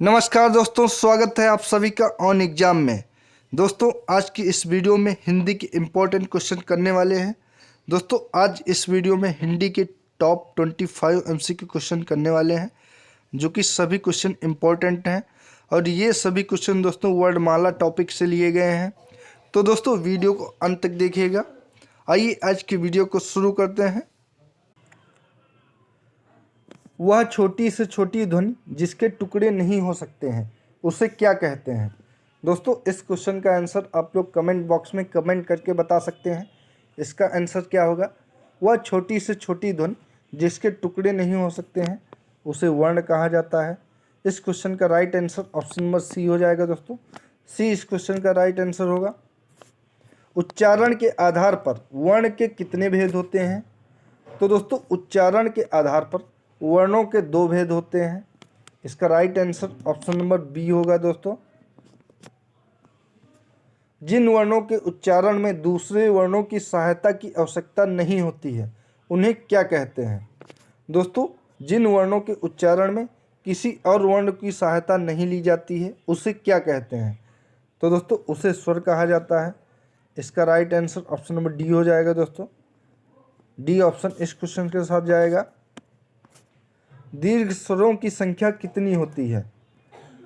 नमस्कार दोस्तों, स्वागत है आप सभी का ऑन एग्जाम में। दोस्तों आज की इस वीडियो में हिंदी के इम्पोर्टेंट क्वेश्चन करने वाले हैं। दोस्तों आज इस वीडियो में हिंदी के टॉप 25 एमसीक्यू क्वेश्चन करने वाले हैं, जो कि सभी क्वेश्चन इम्पोर्टेंट हैं और ये सभी क्वेश्चन दोस्तों वर्णमाला टॉपिक से लिए गए हैं। तो दोस्तों वीडियो को अंत तक देखिएगा। आइए आज की वीडियो को शुरू करते हैं। वह छोटी से छोटी ध्वनि जिसके टुकड़े नहीं हो सकते हैं उसे क्या कहते हैं। दोस्तों इस क्वेश्चन का आंसर आप लोग कमेंट बॉक्स में कमेंट करके बता सकते हैं। इसका आंसर क्या होगा? वह छोटी से छोटी ध्वनि जिसके टुकड़े नहीं हो सकते हैं उसे वर्ण कहा जाता है। इस क्वेश्चन का right answer option number C हो जाएगा। दोस्तों सी इस क्वेश्चन का राइट आंसर होगा। उच्चारण के आधार पर वर्ण के कितने भेद होते हैं? तो दोस्तों उच्चारण के आधार पर वर्णों के दो भेद होते हैं। इसका right answer option number B होगा। दोस्तों जिन वर्णों के उच्चारण में दूसरे वर्णों की सहायता की आवश्यकता नहीं होती है उन्हें क्या कहते हैं? दोस्तों जिन वर्णों के उच्चारण में किसी और वर्ण की सहायता नहीं ली जाती है उसे क्या कहते हैं? तो दोस्तों उसे स्वर कहा जाता है। इसका right answer option number D हो जाएगा। दोस्तों डी ऑप्शन इस क्वेश्चन के साथ जाएगा। दीर्घ स्वरों की संख्या कितनी होती है?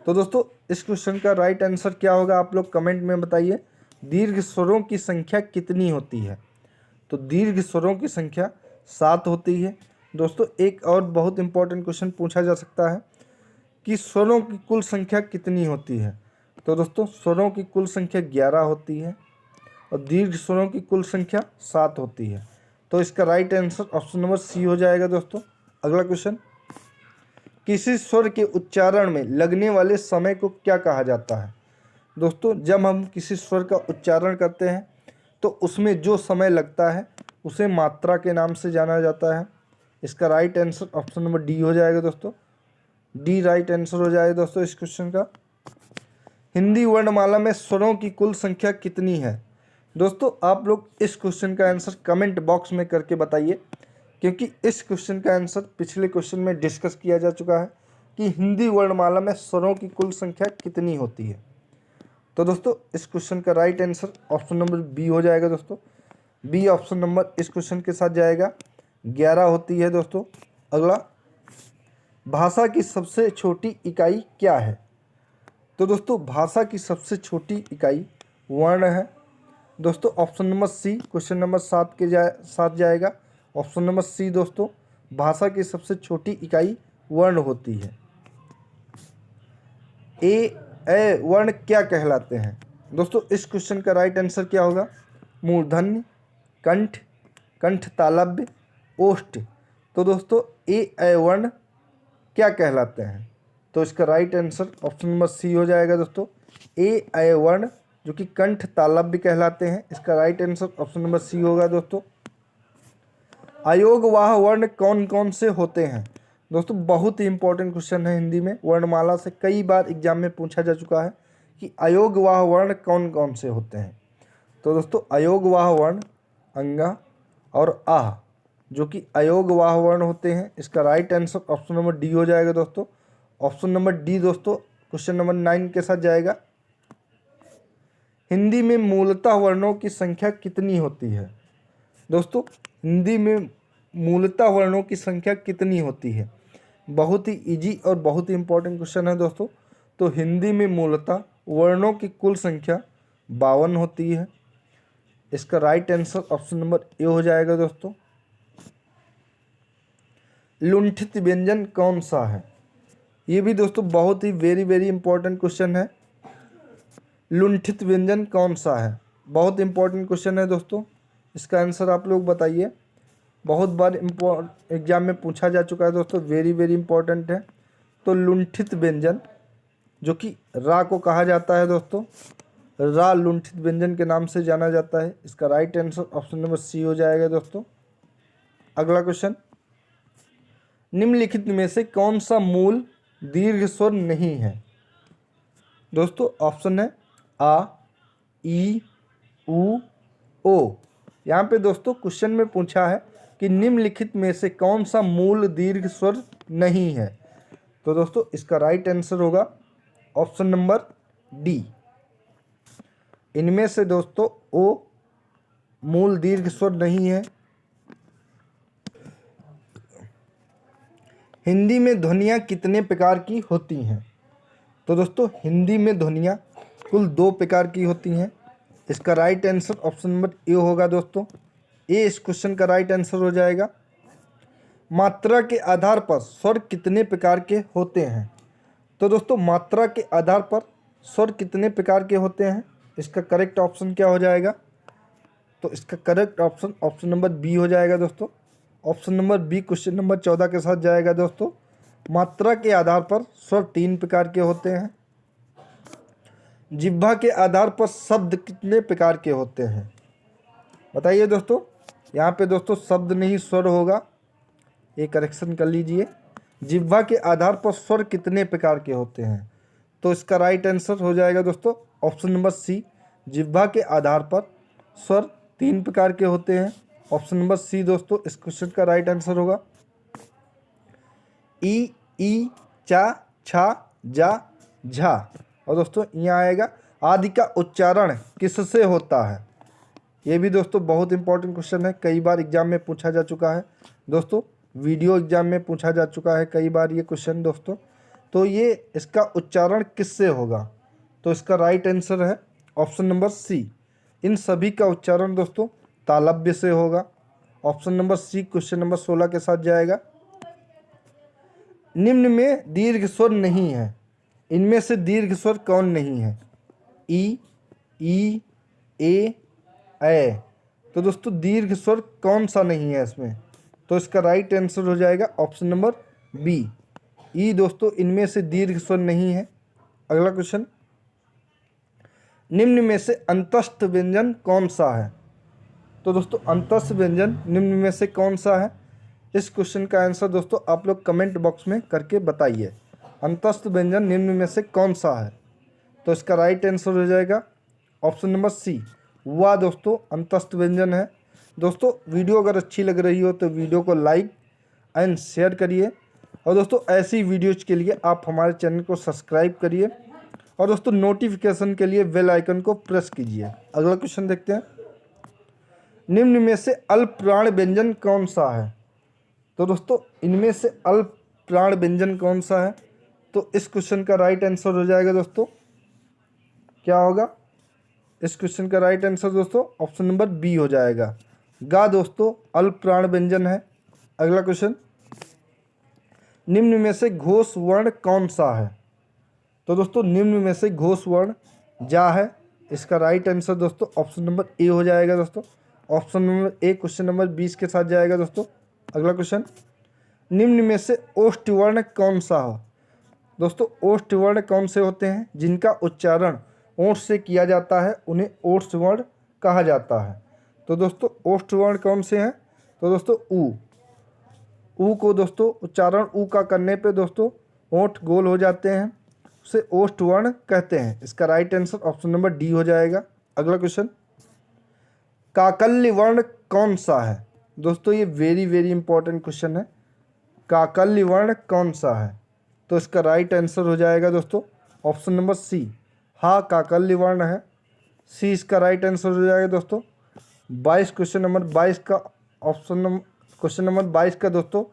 तो दोस्तों इस क्वेश्चन का राइट आंसर क्या होगा आप लोग कमेंट में बताइए। दीर्घ स्वरों की संख्या कितनी होती है? तो दीर्घ स्वरों की संख्या 7 होती है। दोस्तों एक और बहुत इंपॉर्टेंट क्वेश्चन पूछा जा सकता है कि स्वरों की कुल संख्या कितनी होती है? तो दोस्तों स्वरों की कुल संख्या 11 होती है और दीर्घ स्वरों की कुल संख्या 7 होती है। तो इसका right answer option number C हो जाएगा। दोस्तों अगला क्वेश्चन, किसी स्वर के उच्चारण में लगने वाले समय को क्या कहा जाता है? दोस्तों जब हम किसी स्वर का उच्चारण करते हैं तो उसमें जो समय लगता है उसे मात्रा के नाम से जाना जाता है। इसका right answer option number D हो जाएगा। दोस्तों डी राइट आंसर हो जाएगा। दोस्तों इस क्वेश्चन का हिंदी वर्णमाला में स्वरों की कुल संख्या कितनी है? दोस्तों आप लोग इस क्वेश्चन का आंसर कमेंट बॉक्स में करके बताइए, क्योंकि इस क्वेश्चन का आंसर पिछले क्वेश्चन में डिस्कस किया जा चुका है कि हिंदी वर्णमाला में स्वरों की कुल संख्या कितनी होती है। तो दोस्तों इस क्वेश्चन का right answer option number B हो जाएगा। दोस्तों बी ऑप्शन नंबर इस क्वेश्चन के साथ जाएगा। 11 होती है। दोस्तों अगला, भाषा की सबसे छोटी इकाई क्या है? तो दोस्तों भाषा की सबसे छोटी इकाई वर्ण है। दोस्तों option number C question number 7 के साथ जाएगा। ऑप्शन नंबर सी दोस्तों भाषा की सबसे छोटी इकाई वर्ण होती है। ए वर्ण क्या कहलाते हैं? दोस्तों इस क्वेश्चन का राइट आंसर क्या होगा? मूर्धन्य, कंठ, कंठ तालव्य, ओष्ठ। तो दोस्तों ए वर्ण क्या कहलाते हैं? तो इसका right answer option number C हो जाएगा। दोस्तों ए वर्ण जो कि कंठ तालव्य कहलाते हैं। इसका right answer option number C होगा। दोस्तों अयोगवाह वर्ण कौन कौन से होते हैं? दोस्तों बहुत ही इंपॉर्टेंट क्वेश्चन है, हिंदी में वर्णमाला से कई बार एग्जाम में पूछा जा चुका है कि अयोगवाह वर्ण कौन कौन से होते हैं। तो दोस्तों अयोगवाह वर्ण अंगा और आह जो कि अयोगवाह वर्ण होते हैं। इसका right answer option number D हो जाएगा। दोस्तों ऑप्शन नंबर डी दोस्तों क्वेश्चन नंबर 9 के साथ जाएगा। हिंदी में मूलतः वर्णों की संख्या कितनी होती है? दोस्तों हिंदी में मूलतः वर्णों की संख्या कितनी होती है? बहुत ही इजी और बहुत ही इंपॉर्टेंट क्वेश्चन है दोस्तों। तो हिंदी में मूलतः वर्णों की कुल संख्या 52 होती है। इसका right answer option number A हो जाएगा। दोस्तों लुंठित व्यंजन कौन सा है? ये भी दोस्तों बहुत ही वेरी इंपॉर्टेंट क्वेश्चन है। लुंठित व्यंजन कौन सा है? बहुत इंपॉर्टेंट क्वेश्चन है दोस्तों। इसका आंसर आप लोग बताइए। बहुत बार एग्जाम में पूछा जा चुका है दोस्तों, वेरी इंपॉर्टेंट है। तो लुंठित व्यंजन जो कि रा को कहा जाता है दोस्तों, रा लुंठित व्यंजन के नाम से जाना जाता है। इसका right answer option number C हो जाएगा। दोस्तों अगला क्वेश्चन, निम्नलिखित में से कौन सा मूल दीर्घ स्वर नहीं है? दोस्तों ऑप्शन है आ, ई, उ, ओ। यहाँ पे दोस्तों क्वेश्चन में पूछा है कि निम्नलिखित में से कौन सा मूल दीर्घ स्वर नहीं है। तो दोस्तों इसका राइट आंसर होगा ऑप्शन नंबर डी। इनमें से दोस्तों ओ मूल दीर्घ स्वर नहीं है। हिंदी में ध्वनियाँ कितने प्रकार की होती हैं? तो दोस्तों हिंदी में ध्वनियाँ कुल 2 प्रकार की होती हैं। इसका right answer option number A होगा दोस्तों। ए इस क्वेश्चन का राइट आंसर हो जाएगा। मात्रा के आधार पर स्वर कितने प्रकार के होते हैं? तो दोस्तों मात्रा के आधार पर स्वर कितने प्रकार के होते हैं? इसका करेक्ट ऑप्शन क्या हो जाएगा? तो इसका correct option option number B हो जाएगा दोस्तों। Option number B question number 14 के साथ जाएगा दोस्तों। मात्रा के आधार पर स्वर 3 प्रकार के होते हैं। जिह्वा के आधार पर शब्द कितने प्रकार के होते हैं? बताइए दोस्तों। यहाँ पे दोस्तों शब्द नहीं स्वर होगा, ये करेक्शन कर लीजिए। जिह्वा के आधार पर स्वर कितने प्रकार के होते हैं? तो इसका राइट आंसर हो जाएगा दोस्तों ऑप्शन नंबर सी। जिह्वा के आधार पर स्वर 3 प्रकार के होते हैं। ऑप्शन नंबर सी दोस्तों इस क्वेश्चन का राइट आंसर होगा। ई, चा, छा, जा, झा। और दोस्तों यहाँ आएगा आदि का उच्चारण किससे होता है? ये भी दोस्तों बहुत इंपॉर्टेंट क्वेश्चन है, कई बार एग्जाम में पूछा जा चुका है दोस्तों। वीडियो एग्जाम में पूछा जा चुका है कई बार ये क्वेश्चन दोस्तों। तो ये इसका उच्चारण किससे होगा? तो इसका राइट आंसर है ऑप्शन नंबर सी। इन सभी का उच्चारण दोस्तों तालव्य से होगा। Option number C question number 16 के साथ जाएगा। निम्न में दीर्घ स्वर नहीं है, इनमें से दीर्घ स्वर कौन नहीं है? ई, ए। तो दोस्तों दीर्घ स्वर कौन सा नहीं है इसमें? तो इसका राइट आंसर हो जाएगा ऑप्शन नंबर बी। ई दोस्तों इनमें से दीर्घ स्वर नहीं है। अगला क्वेश्चन, निम्न में से अंतस्थ व्यंजन कौन सा है? तो दोस्तों अंतस्थ व्यंजन निम्न में से कौन सा है? इस क्वेश्चन का आंसर दोस्तों आप लोग कमेंट बॉक्स में करके बताइए। अंतस्थ व्यंजन निम्न में से कौन सा है? तो इसका राइट आंसर हो जाएगा ऑप्शन नंबर सी। वह दोस्तों अंतस्थ व्यंजन है। दोस्तों वीडियो अगर अच्छी लग रही हो तो वीडियो को लाइक एंड शेयर करिए। और दोस्तों ऐसी वीडियोज़ के लिए आप हमारे चैनल को सब्सक्राइब करिए। और दोस्तों नोटिफिकेशन के लिए बेल आइकन को प्रेस कीजिए। अगला क्वेश्चन देखते हैं। निम्न में से अल्प प्राण व्यंजन कौन सा है? तो दोस्तों इनमें से अल्प प्राण व्यंजन कौन सा है? तो इस क्वेश्चन का राइट आंसर हो जाएगा दोस्तों, क्या होगा? इस क्वेश्चन का राइट आंसर दोस्तों ऑप्शन नंबर बी हो जाएगा। गा दोस्तों अल्प प्राण व्यंजन है। अगला क्वेश्चन, निम्न में से घोष वर्ण कौन सा है? तो दोस्तों निम्न में से घोष वर्ण जा है। इसका राइट आंसर दोस्तों ऑप्शन नंबर ए हो जाएगा दोस्तों। Option number A question number 20 के साथ जाएगा दोस्तों। अगला क्वेश्चन, निम्न में से ओष्ठ वर्ण कौन सा हो? दोस्तों ओष्ठ वर्ण कौन से होते हैं? जिनका उच्चारण ओठ से किया जाता है उन्हें ओष्ठ वर्ण कहा जाता है। तो दोस्तों ओष्ठ वर्ण कौन से हैं? तो दोस्तों ऊ को दोस्तों उच्चारण ऊ का करने पे दोस्तों ओठ गोल हो जाते हैं, उसे ओष्ठ वर्ण कहते हैं। इसका right answer option number D हो जाएगा। अगला क्वेश्चन, काकल्य वर्ण कौन सा है? दोस्तों ये वेरी इंपॉर्टेंट क्वेश्चन है। काकल्य वर्ण कौन सा है? तो इसका राइट आंसर हो जाएगा दोस्तों ऑप्शन नंबर सी। हाँ काकल्य वर्ण है। सी इसका राइट आंसर हो जाएगा दोस्तों। 22 क्वेश्चन नंबर 22 का क्वेश्चन नंबर 22 का दोस्तों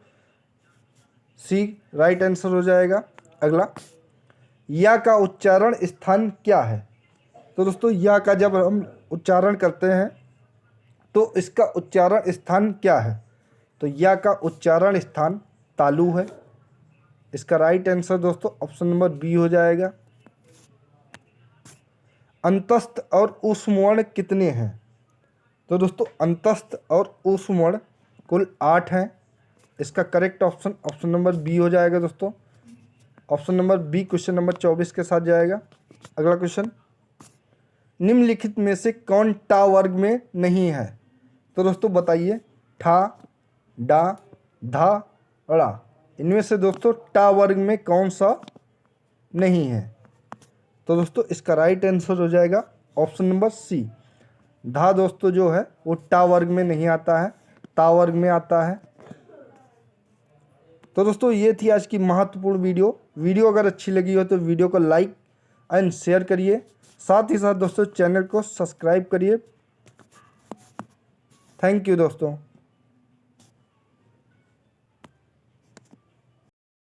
सी राइट आंसर हो जाएगा। अगला, या का उच्चारण स्थान क्या है? तो दोस्तों या का जब हम उच्चारण करते हैं तो इसका उच्चारण स्थान क्या है? तो या का उच्चारण स्थान तालु है। इसका राइट आंसर दोस्तों ऑप्शन नंबर बी हो जाएगा। अंतस्थ और ऊष्म वर्ण कितने हैं? तो दोस्तों अंतस्थ और ऊष्म वर्ण कुल 8 हैं। इसका correct option option number B हो जाएगा दोस्तों। Option number B question number 24 के साथ जाएगा। अगला क्वेश्चन, निम्नलिखित में से कौन टा वर्ग में नहीं है? तो दोस्तों बताइए, ठा, डा, धा, ड़ा, इनमें से दोस्तों टा वर्ग में कौन सा नहीं है? तो दोस्तों इसका राइट आंसर हो जाएगा ऑप्शन नंबर सी। धा दोस्तों जो है वो टा वर्ग में नहीं आता है, ता वर्ग में आता है। तो दोस्तों ये थी आज की महत्वपूर्ण वीडियो अगर अच्छी लगी हो तो वीडियो को लाइक एंड शेयर करिए, साथ ही साथ दोस्तों चैनल को सब्सक्राइब करिए। थैंक यू दोस्तों।